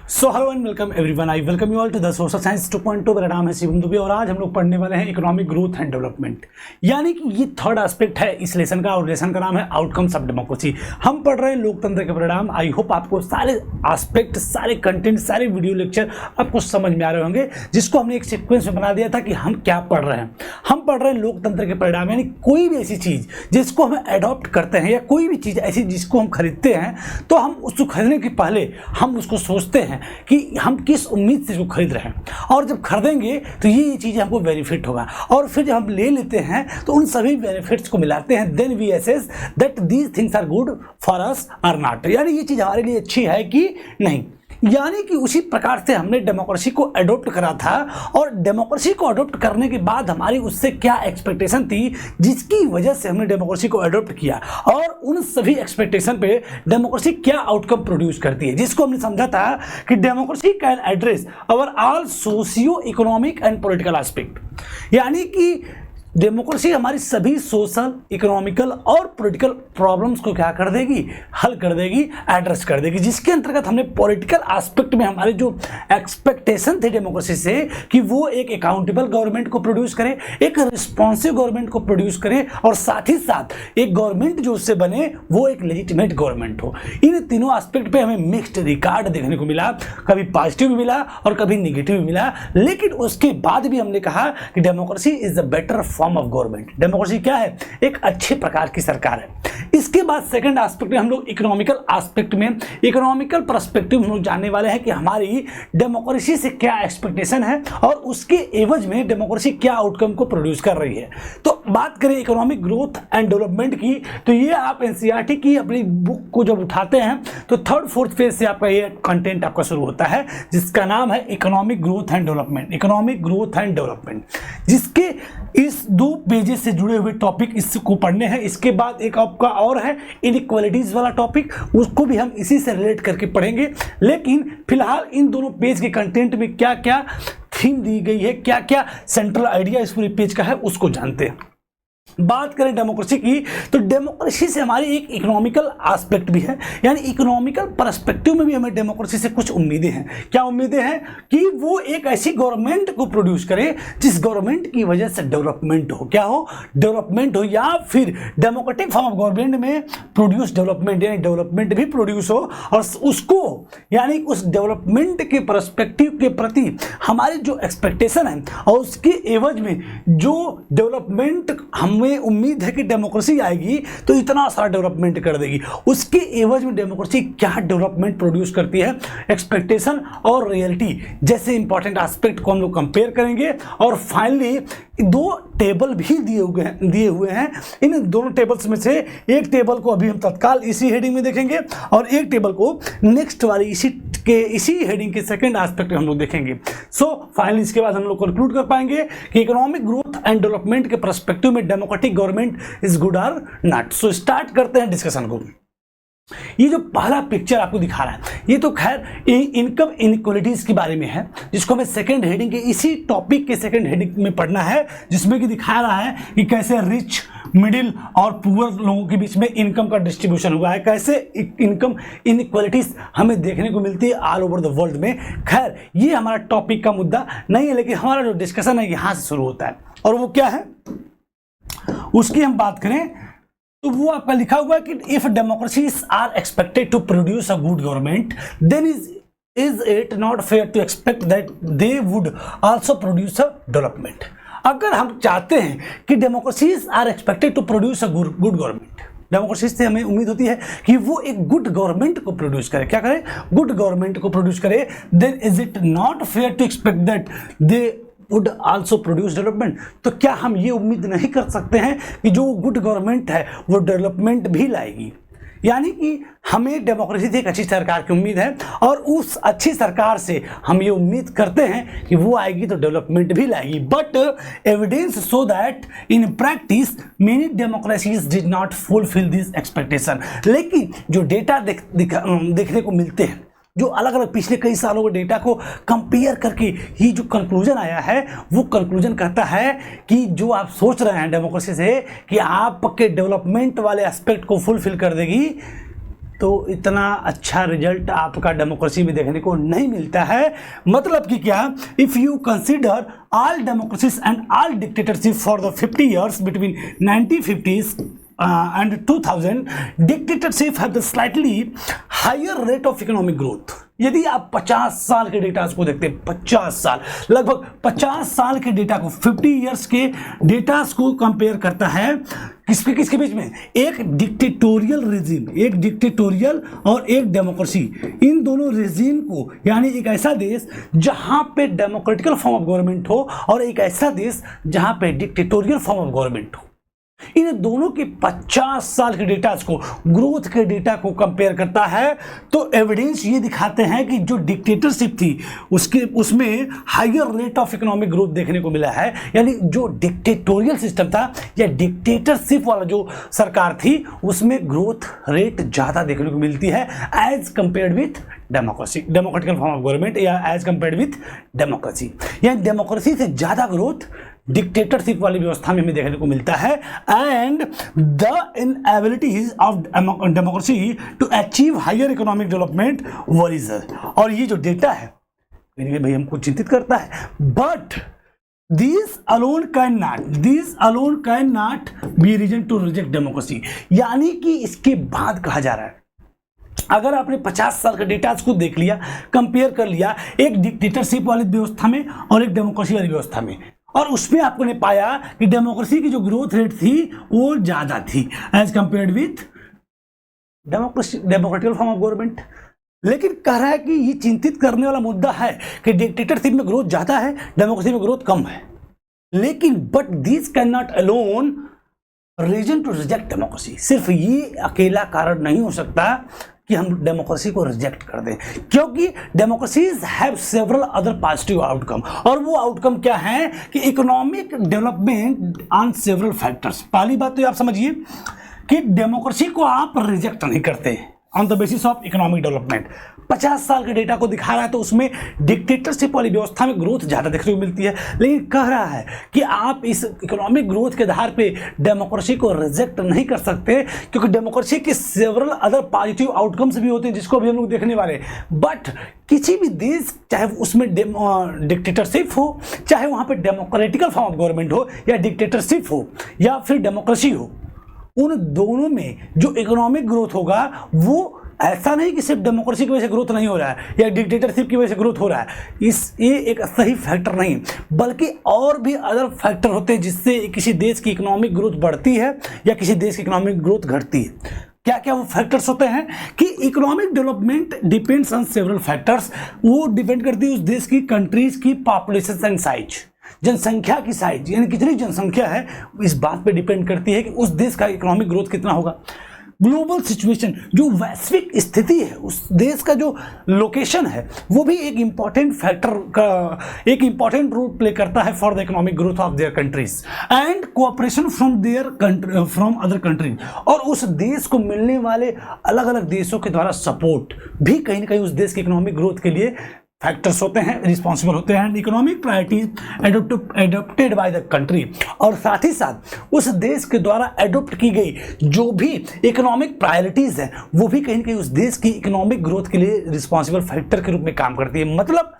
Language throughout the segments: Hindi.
So hello and welcome everyone, I welcome you all to the social science 2.2। मेरा नाम है शिवम दुबे और आज हम लोग पढ़ने वाले हैं इकोनॉमिक ग्रोथ एंड डेवलपमेंट, यानी कि ये थर्ड एस्पेक्ट है इस लेसन का और लेसन का नाम है आउटकम्स ऑफ डेमोक्रेसी। हम पढ़ रहे हैं लोकतंत्र के परिणाम। आई होप आपको सारे एस्पेक्ट, सारे कंटेंट, सारे वीडियो लेक्चर आपको समझ में आ रहे होंगे, जिसको हमने एक सीक्वेंस में बना दिया था कि हम क्या पढ़ रहे हैं। हम पढ़ रहे हैं लोकतंत्र के परिणाम, यानी कोई भी ऐसी चीज़ जिसको हम एडॉप्ट करते हैं या कोई भी चीज़ ऐसी जिसको हम खरीदते हैं, तो हम उसको खरीदने के पहले हम उसको सोचते हैं कि हम किस उम्मीद से इसको खरीद रहे हैं, और जब खरीदेंगे तो ये चीज़ें हमको बेनिफिट होगा, और फिर जब हम ले लेते हैं तो उन सभी बेनिफिट्स को मिलाते हैं। Then we assess that these things are good for us और नॉट, यानी ये चीज़ हमारे लिए अच्छी है कि नहीं। यानी कि उसी प्रकार से हमने डेमोक्रेसी को अडॉप्ट करा था, और डेमोक्रेसी को अडॉप्ट करने के बाद हमारी उससे क्या एक्सपेक्टेशन थी जिसकी वजह से हमने डेमोक्रेसी को अडॉप्ट किया, और उन सभी एक्सपेक्टेशन पे डेमोक्रेसी क्या आउटकम प्रोड्यूस करती है, जिसको हमने समझा था कि democracy can address our all socio economic and political aspect. यानी कि डेमोक्रेसी हमारी सभी सोशल, इकोनॉमिकल और पॉलिटिकल प्रॉब्लम्स को क्या कर देगी, हल कर देगी, एड्रेस कर देगी। जिसके अंतर्गत हमने पॉलिटिकल एस्पेक्ट में हमारे जो एक्सपेक्टेशन थे डेमोक्रेसी से कि वो एक अकाउंटेबल गवर्नमेंट को प्रोड्यूस करे, एक रिस्पॉन्सिव गवर्नमेंट को प्रोड्यूस करे, और साथ ही साथ एक गवर्नमेंट जो उससे बने वो एक लेजिटिमेट गवर्नमेंट हो। इन तीनों एस्पेक्ट पे हमें मिक्स्ड रिकॉर्ड देखने को मिला, कभी पॉजिटिव भी मिला और कभी निगेटिव भी मिला। लेकिन उसके बाद भी हमने कहा कि democracy is the better form of government. Democracy क्या है? एक अच्छे प्रकार की सरकार है। इसके बाद सेकंड एस्पेक्ट में हम लोग इकोनॉमिकल एस्पेक्ट में, इकोनॉमिकल पर्सपेक्टिव में हम लोग जानने वाले हैं कि हमारी डेमोक्रेसी से क्या एक्सपेक्टेशन है और उसके एवज में डेमोक्रेसी क्या आउटकम को प्रोड्यूस कर रही है। तो बात करें इकोनॉमिक ग्रोथ एंड डेवलपमेंट की, तो ये आप एनसीईआरटी की अपनी बुक को जब उठाते हैं तो थर्ड फोर्थ पेज से आपका ये कंटेंट आपका शुरू होता है, जिसका नाम है economic growth and development. Economic growth and development, जिसके इस 2 पेजेस से जुड़े हुए टॉपिक इसको पढ़ने हैं। इसके बाद एक आपका और है इनइक्वालिटीज वाला टॉपिक, उसको भी हम इसी से रिलेट करके पढ़ेंगे। लेकिन फिलहाल इन दोनों पेज के कंटेंट में क्या क्या थीम दी गई है, क्या क्या सेंट्रल आइडिया इस पूरे पेज का है, उसको जानते हैं। बात करें डेमोक्रेसी की, तो डेमोक्रेसी से हमारी एक इकोनॉमिकल एस्पेक्ट भी है, यानी इकोनॉमिकल पर्सपेक्टिव में भी हमें डेमोक्रेसी से कुछ उम्मीदें हैं। क्या उम्मीदें हैं? कि वो एक ऐसी गवर्नमेंट को प्रोड्यूस करे जिस गवर्नमेंट की वजह से डेवलपमेंट हो। क्या हो? डेवलपमेंट हो, या फिर डेमोक्रेटिक फॉर्म ऑफ गवर्नमेंट में प्रोड्यूस डेवलपमेंट, यानी डेवलपमेंट भी प्रोड्यूस हो, और उसको यानी उस डेवलपमेंट के पर्सपेक्टिव के प्रति हमारी जो एक्सपेक्टेशन है और उसके एवज में जो डेवलपमेंट हमें उम्मीद है कि डेमोक्रेसी आएगी तो इतना सारा डेवलपमेंट कर देगी, उसके एवज में डेमोक्रेसी क्या डेवलपमेंट प्रोड्यूस करती है, एक्सपेक्टेशन और रियलिटी जैसे इंपॉर्टेंट एस्पेक्ट को हम लोग कंपेयर करेंगे। और फाइनली 2 टेबल भी दिए हुए हैं। इन दोनों टेबल्स में से एक टेबल को अभी हम तत्काल इसी हेडिंग में देखेंगे, और एक टेबल को नेक्स्ट वाली इसी हेडिंग के सेकंड एस्पेक्ट में हम लोग देखेंगे। सो फाइनली इसके बाद हम लोग कंक्लूड कर पाएंगे कि इकोनॉमिक ग्रोथ एंड डेवलपमेंट के पर्सपेक्टिव में डेमोक्रेटिक गवर्नमेंट इज गुड और नॉट। सो स्टार्ट करते हैं डिस्कशन को। ये जो पहला पिक्चर आपको दिखा रहा है, ये तो खैर इनकम इनइक्वालिटीज के बारे में है, जिसको हमें सेकंड हेडिंग के इसी टॉपिक के सेकंड हेडिंग में पढ़ना है, जिसमें कि दिखा रहा है कि कैसे रिच, मिडिल और पुअर लोगों के बीच में इनकम का डिस्ट्रीब्यूशन हुआ है, कैसे इनकम इनइक्वालिटीज हमें देखने को मिलती है ऑल ओवर द वर्ल्ड में। खैर ये हमारा टॉपिक का मुद्दा नहीं है, लेकिन हमारा जो डिस्कशन है यहाँ से शुरू होता है, और वो क्या है उसकी हम बात करें तो वो आपका लिखा हुआ है कि if democracies are expected to produce a good government, then is it not fair to expect that they would also produce a development. अगर हम चाहते हैं कि democracies are expected to produce a good government, democracy से हमें उम्मीद होती है कि वो एक गुड गवर्नमेंट को प्रोड्यूस करे, क्या करे? गुड गवर्नमेंट को प्रोड्यूस करे। Then is it not fair to expect that they would also produce development. तो क्या हम ये उम्मीद नहीं कर सकते हैं कि जो गुड गवर्नमेंट है वो डेवलपमेंट भी लाएगी? यानी कि हमें डेमोक्रेसी से एक अच्छी सरकार की उम्मीद है, और उस अच्छी सरकार से हम ये उम्मीद करते हैं कि वो आएगी तो डेवलपमेंट भी लाएगी। But evidence show that in practice many democracies did not fulfil this expectation. लेकिन जो डेटा देखने को मिलते हैं, जो अलग अलग पिछले कई सालों के डेटा को कंपेयर करके ही जो कंक्लूजन आया है, वो कंक्लूजन कहता है कि जो आप सोच रहे हैं डेमोक्रेसी से कि आपके डेवलपमेंट वाले एस्पेक्ट को फुलफिल कर देगी, तो इतना अच्छा रिजल्ट आपका डेमोक्रेसी में देखने को नहीं मिलता है। मतलब कि क्या, if you consider all democracies and all dictatorship for the 50 years between 1950s and 2000, dictatorship have the slightly higher rate of economic growth। यदि आप 50 साल के डेटा को देखते हैं, 50 साल, लगभग 50 साल के डेटा को, 50 इयर्स के डेटा को कंपेयर करता है किसके बीच में, एक डिक्टेटोरियल रेजिम, एक डिक्टेटोरियल और एक डेमोक्रेसी, इन दोनों रेजिम को, यानी एक ऐसा देश जहां पे डेमोक्रेटिकल फॉर्म ऑफ गवर्नमेंट हो और एक ऐसा देश जहां पे डिक्टेटोरियल फॉर्म ऑफ गवर्नमेंट हो, इन दोनों के 50 साल के डेटा को, ग्रोथ के डेटा को कंपेयर करता है। तो एविडेंस ये दिखाते हैं कि जो डिक्टेटरशिप थी उसमें higher rate of economic growth देखने को मिला है। यानी जो डिक्टेटोरियल सिस्टम था या डिक्टेटरशिप वाला जो सरकार थी उसमें ग्रोथ रेट ज़्यादा देखने को मिलती है as compared with democracy, democratical form of government, या एज कंपेयर्ड विथ डेमोक्रेसी। यानी डेमोक्रेसी से ज़्यादा ग्रोथ डिक्टेटरशिप वाली व्यवस्था में हमें देखने को मिलता है। And the inabilities of democracy to achieve higher economic development varies. और ये जो डेटा है भाई हमको चिंतित करता है। But this alone can not be reason to reject democracy. यानी कि इसके बाद कहा जा रहा है, अगर आपने 50 साल के डेटा को देख लिया, कंपेयर कर लिया एक डिक्टेटरशिप वाली व्यवस्था में और एक डेमोक्रेसी वाली व्यवस्था में, और उसमें आपको ने पाया कि डेमोक्रेसी की जो ग्रोथ रेट थी वो ज़्यादा थी as compared with democratical form of government. लेकिन कह रहा है कि ये चिंतित करने वाला मुद्दा है कि डिक्टेटरशिप में ग्रोथ ज़्यादा है, डेमोक्रेसी में ग्रोथ कम है। लेकिन but this can not alone reason to reject democracy. सिर्फ ये अकेला कारण नहीं हो सकता कि हम डेमोक्रेसी को रिजेक्ट कर दें, क्योंकि democracies have several other positive outcome. और वो आउटकम क्या है कि economic development on several factors. पहली बात तो ये आप समझिए कि डेमोक्रेसी को आप रिजेक्ट नहीं करते on the basis of economic development. 50 साल के डेटा को दिखा रहा है तो उसमें डिक्टेटरशिप वाली व्यवस्था में ग्रोथ ज़्यादा देखने को मिलती है। लेकिन कह रहा है कि आप इस इकोनॉमिक ग्रोथ के आधार पे डेमोक्रेसी को रिजेक्ट नहीं कर सकते, क्योंकि डेमोक्रेसी के सेवरल अदर पॉजिटिव आउटकम्स भी होते हैं जिसको भी हम लोग देखने वाले। बट किसी भी देश, चाहे उसमें डिक्टेटरशिप हो, चाहे वहाँ पर डेमोक्रेटिकल फॉर्म ऑफ गवर्नमेंट हो, या डिक्टेटरशिप हो या फिर डेमोक्रेसी हो, उन दोनों में जो इकोनॉमिक ग्रोथ होगा वो ऐसा नहीं कि सिर्फ डेमोक्रेसी की वजह से ग्रोथ नहीं हो रहा है या डिक्टेटरशिप की वजह से ग्रोथ हो रहा है। ये एक सही फैक्टर नहीं, बल्कि और भी अदर फैक्टर होते हैं जिससे किसी देश की इकोनॉमिक ग्रोथ बढ़ती है या किसी देश की इकोनॉमिक ग्रोथ घटती है। क्या क्या वो फैक्टर्स होते हैं कि economic development depends on several factors. वो डिपेंड करती है उस देश की, कंट्रीज की पॉपुलेशन एंड साइज, जनसंख्या की साइज, यानी कितनी जनसंख्या है इस बात पे डिपेंड करती है कि उस देश का इकोनॉमिक ग्रोथ कितना होगा। ग्लोबल सिचुएशन, जो वैश्विक स्थिति है, उस देश का जो लोकेशन है, वो भी एक इम्पॉर्टेंट फैक्टर का एक इम्पॉर्टेंट रोल प्ले करता है for the economic growth of their countries and cooperation from other countries. और उस देश को मिलने वाले अलग अलग देशों के द्वारा सपोर्ट भी कहीं ना कहीं उस देश की इकोनॉमिक ग्रोथ के लिए फैक्टर्स होते हैं, रिस्पॉन्सिबल होते हैं। Economic priorities adopted by the country, और साथ ही साथ उस देश के द्वारा एडोप्ट की गई जो भी इकोनॉमिक प्रायोरिटीज है वो भी कहीं ना कहीं उस देश की इकोनॉमिक ग्रोथ के लिए रिस्पॉन्सिबल फैक्टर के रूप में काम करती है। मतलब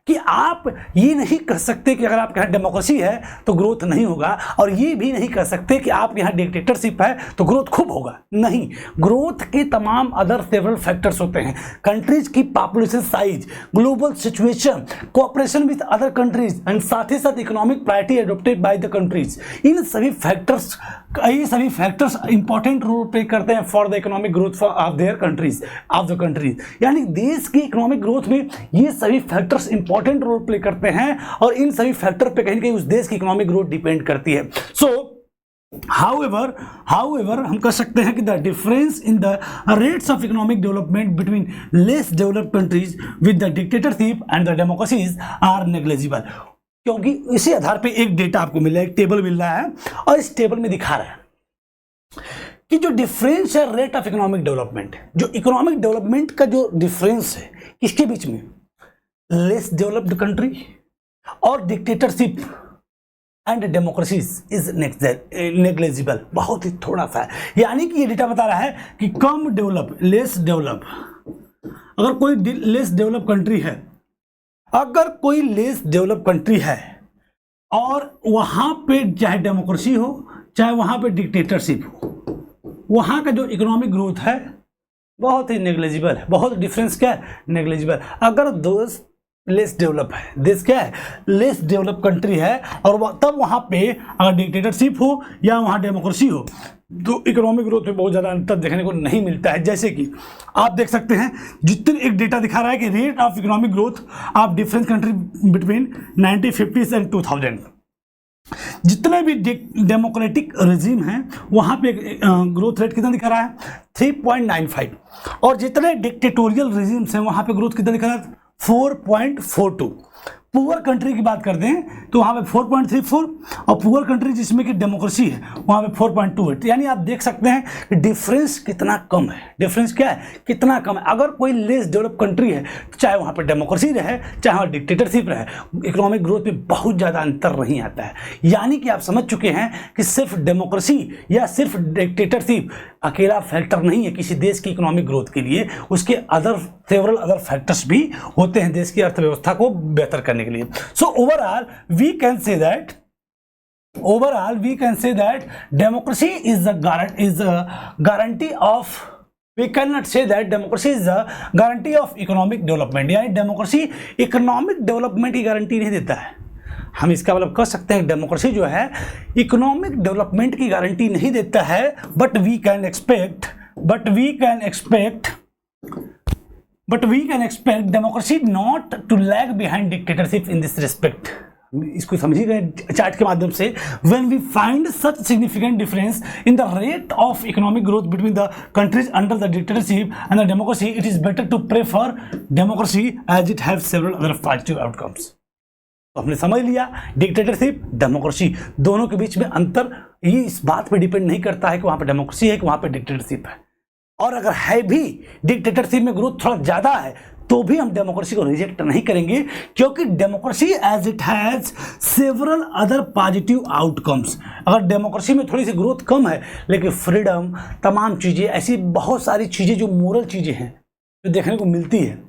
कि आप ये नहीं कह सकते कि अगर आपके यहाँ डेमोक्रेसी है तो ग्रोथ नहीं होगा, और ये भी नहीं कह सकते कि आपके यहाँ डिक्टेटरशिप है तो ग्रोथ खूब होगा। नहीं, ग्रोथ के तमाम अदर सेवरल फैक्टर्स होते हैं, कंट्रीज की population size, global situation, cooperation with other countries and साथ ही साथ economic priority adopted by the countries. इन सभी फैक्टर्स इंपॉर्टेंट रोल प्ले करते हैं for the economic growth of their countries, of the countries. यानी देश की इकोनॉमिक ग्रोथ में ये सभी फैक्टर्स इंपॉर्टेंट रोल प्ले करते हैं, और इन सभी फैक्टर पे कहीं ना कहीं उस देश की इकोनॉमिक ग्रोथ डिपेंड करती है। सो however हम कह सकते हैं कि the difference in the rates of economic development between less developed countries with the dictatorship and the democracies are negligible. क्योंकि इसी आधार पे एक डेटा आपको मिला है, एक टेबल मिल रहा है, और इस टेबल में दिखा रहा है कि जो डिफरेंस है रेट ऑफ इकोनॉमिक डेवलपमेंट, जो इकोनॉमिक डेवलपमेंट का जो डिफरेंस है किसके बीच में, लेस डेवलप्ड कंट्री और dictatorship and democracy is negligible, बहुत ही थोड़ा सा है। यानी कि ये डेटा बता रहा है कि कम डेवलप, लेस डेवलप, अगर कोई लेस डेवलप कंट्री है, अगर कोई लेस डेवलप कंट्री है और वहां पे चाहे डेमोक्रेसी हो चाहे वहां पे डिक्टेटरशिप हो, वहां का जो इकोनॉमिक ग्रोथ है बहुत ही नेग्लेजिबल है। बहुत डिफरेंस क्या है? नेग्लेजिबल। अगर देश लेस डेवलप है, देश क्या है? लेस डेवलप कंट्री है, और तब वहां पे अगर डिक्टेटरशिप हो या वहां डेमोक्रेसी हो तो इकोनॉमिक ग्रोथ में बहुत ज़्यादा अंतर देखने को नहीं मिलता है। जैसे कि आप देख सकते हैं, जितने एक डेटा दिखा रहा है कि rate of economic growth of different country between 1950s and 2000, जितने भी डेमोक्रेटिक रिजीम हैं वहाँ पे ग्रोथ रेट कितना दिखा रहा है? 3.95, और जितने डिक्टेटोरियल रिजीम्स हैं वहाँ पे ग्रोथ कितना दिखा रहा है? 4.42। पुअर कंट्री की बात करते हैं तो वहाँ पे 4.34, और पुअर कंट्री जिसमें कि डेमोक्रेसी है वहाँ पे 4.28। यानी आप देख सकते हैं कि डिफरेंस कितना कम है। डिफरेंस क्या है? कितना कम है। अगर कोई लेस डेवलप कंट्री है तो चाहे वहाँ पे डेमोक्रेसी रहे चाहे वहाँ डिक्टेटरशिप रहे, इकोनॉमिक ग्रोथ में बहुत ज़्यादा अंतर नहीं आता है। यानी कि आप समझ चुके हैं कि सिर्फ डेमोक्रेसी या सिर्फ डिक्टेटरशिप अकेला फैक्टर नहीं है किसी देश की इकोनॉमिक ग्रोथ के लिए, उसके सेवरल अदर फैक्टर्स भी होते हैं देश की अर्थव्यवस्था को बेहतर करने के लिए। So overall we can say that democracy is a guarantee of, we cannot say that democracy is a guarantee of economic development। यानी डेमोक्रेसी इकोनॉमिक डेवलपमेंट की गारंटी नहीं देता है। हम इसका मतलब कह सकते हैं डेमोक्रेसी जो है इकोनॉमिक डेवलपमेंट की गारंटी नहीं देता है, but we can expect democracy not to lag behind dictatorship in this respect. इसको समझिए चार्ट के माध्यम से, when we find such significant difference in the rate of economic growth between the countries under the dictatorship and the democracy, it is better to prefer democracy as it has several other positive outcomes। तो हमने समझ लिया डिक्टेटरशिप, डेमोक्रेसी, दोनों के बीच में अंतर ये इस बात पे डिपेंड नहीं करता है कि वहां पे डेमोक्रेसी है कि वहां पे डिक्टेटरशिप है। और अगर है भी डिक्टेटरशिप में ग्रोथ थोड़ा ज्यादा है तो भी हम डेमोक्रेसी को रिजेक्ट नहीं करेंगे, क्योंकि democracy as it has several other positive outcomes. अगर डेमोक्रेसी में थोड़ी सी ग्रोथ कम है लेकिन फ्रीडम, तमाम चीज़ें, ऐसी बहुत सारी चीज़ें जो मोरल चीज़ें हैं जो देखने को मिलती है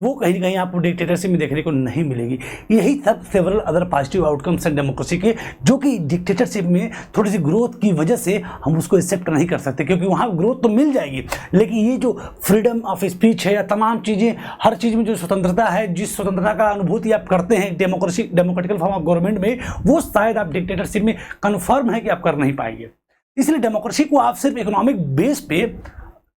वो कहीं ना कहीं आपको डिक्टेटरशिप में देखने को नहीं मिलेगी। यही सब सेवरल अदर पॉजिटिव आउटकम्स हैं डेमोक्रेसी के, जो कि डिक्टेटरशिप में थोड़ी सी ग्रोथ की वजह से हम उसको एक्सेप्ट नहीं कर सकते, क्योंकि वहाँ ग्रोथ तो मिल जाएगी लेकिन ये जो फ्रीडम ऑफ स्पीच है या तमाम चीज़ें, हर चीज़ में जो स्वतंत्रता है, जिस स्वतंत्रता का अनुभूति आप करते हैं डेमोक्रेटिकल फॉर्म ऑफ गवर्नमेंट में, वो शायद आप डिक्टेटरशिप में कन्फर्म है कि आप कर नहीं पाएंगे। इसलिए डेमोक्रेसी को आप सिर्फ इकोनॉमिक बेस पे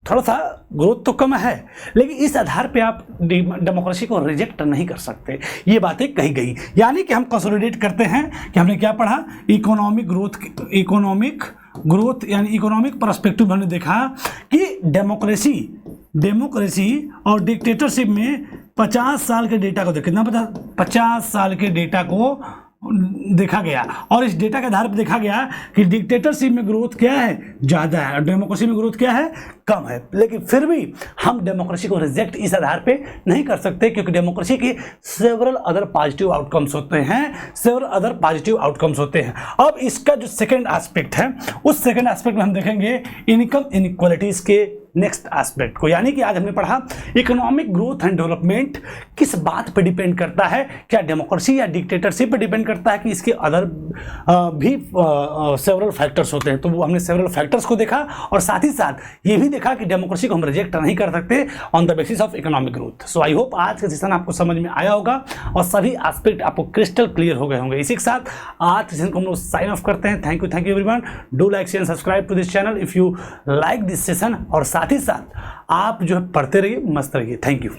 थोड़ा सा ग्रोथ तो कम है लेकिन इस आधार पे आप डेमोक्रेसी को रिजेक्ट नहीं कर सकते, ये बातें कही गई। यानी कि हम कंसोलिडेट करते हैं कि हमने क्या पढ़ा, इकोनॉमिक ग्रोथ यानी इकोनॉमिक पर्सपेक्टिव हमने देखा कि डेमोक्रेसी और डिक्टेटरशिप में 50 साल के डेटा को कितना पता, 50 साल के डेटा को देखा गया, और इस डेटा के आधार पर देखा गया कि डिक्टेटरशिप में ग्रोथ क्या है, ज़्यादा है, और डेमोक्रेसी में ग्रोथ क्या है, कम है। लेकिन फिर भी हम डेमोक्रेसी को रिजेक्ट इस आधार पे नहीं कर सकते, क्योंकि डेमोक्रेसी के सेवरल अदर पॉजिटिव आउटकम्स होते हैं। अब इसका जो सेकेंड एस्पेक्ट है, उस सेकेंड एस्पेक्ट में हम देखेंगे इनकम इनइक्वालिटीज़ के नेक्स्ट एस्पेक्ट को। यानी कि आज हमने पढ़ा इकोनॉमिक ग्रोथ एंड डेवलपमेंट किस बात पर डिपेंड करता है, क्या डेमोक्रेसी या डिक्टेटरशिप पर डिपेंड करता है कि इसके अदर भी सेवरल फैक्टर्स होते हैं। तो वो हमने सेवरल फैक्टर्स को देखा और साथ ही साथ ये भी देखा कि डेमोक्रेसी को हम रिजेक्ट नहीं कर सकते on the basis of economic growth. So I hope आज का सेशन आपको समझ में आया होगा और सभी एस्पेक्ट आपको क्रिस्टल क्लियर हो गए होंगे। इसी के साथ आज सेशन को हम लोग साइन ऑफ करते हैं। Thank you everyone. Do like share subscribe to this channel if you like this session, और साथ ही साथ आप जो है पढ़ते रहिए, मस्त रहिए। Thank you.